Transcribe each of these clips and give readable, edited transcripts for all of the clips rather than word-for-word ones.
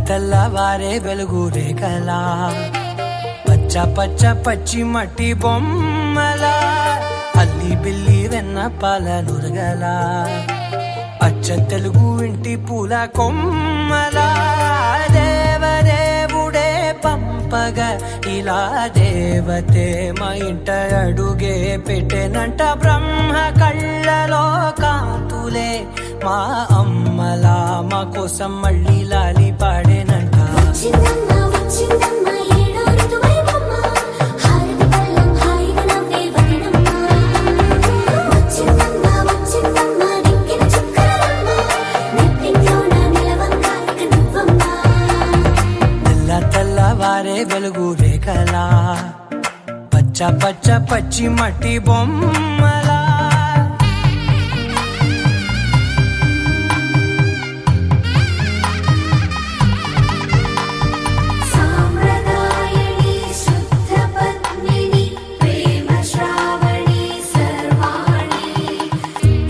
తెల్లవారే వెలుగు రేఖలా పచ్చ పచ్చ పచ్చి మట్టి బొమ్మలా అల్లి బిల్లి వెన్న పాల నురగలా అచ్చ తెలుగు ఇంటి పూల కొమ్మలా దేవదేవుడే పంపగా ఇలా దేవతే మా ఇంట అడుగే పెట్టెనంట బ్రహ్మ కళ్ళలో కాంతులే మా అమ్మలా మా కోసం మళ్ళీ లాలి పాడేనంట. తెల్లవారే వెలుగు రేఖలా పచ్చ పచ్చ పచ్చి మట్టి బొమ్మలా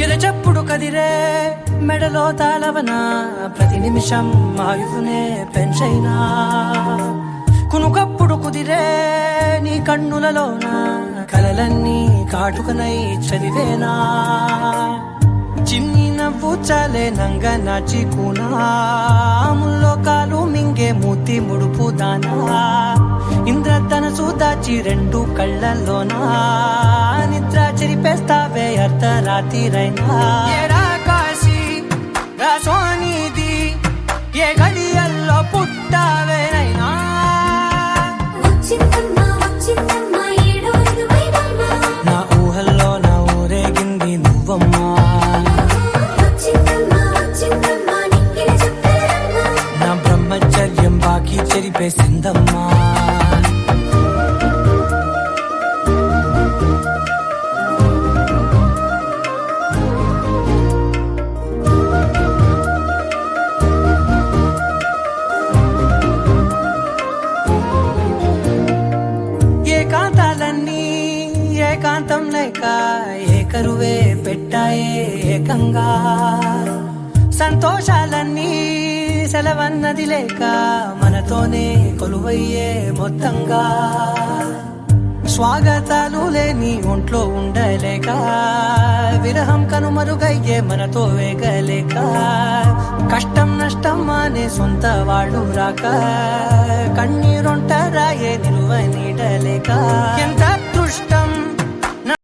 ఎరచప్పుడు కదిరే మెడలో తాళవన ప్రతి నిమిషం ఆయుధునే పెంచైనా కునుకప్పుడు కుదిరే నీ కన్నులలోన కలలన్నీ కాటుకనై చదివేనా చిన్ని నవ్వు చాలే నంగ నాచి కూనాముల్లో కాలు మింగే మూతి ముడుపు దానా ఇంద్రధనసు దాచి రెండు కళ్ళల్లోనా నిద్ర చెరిపేస్తావే అర్ధరాత్రిరైనా సోనిది ఏ గడియల్లో పుట్టావేనైనా నా ఊహల్లో నా ఊరేగింది నువ్వమ్మా నా బ్రహ్మచర్యం బాకీ చెరిపేసిందమ్మా ఏకాంతం లేక ఏకరువే పెట్టాయే ఏకంగా సంతోషాలన్నీ సెలవన్నది లేక మనతోనే కొలువయ్యే మొత్తంగా స్వాగతాలు లేని ఒంట్లో ఉండలేక విరహం కనుమరుగయ్యే మనతో వేగలేక కష్టం నష్టం అనే సొంత వాళ్ళు రాక కన్నీరొంటరాయే నిలువ నీడలేక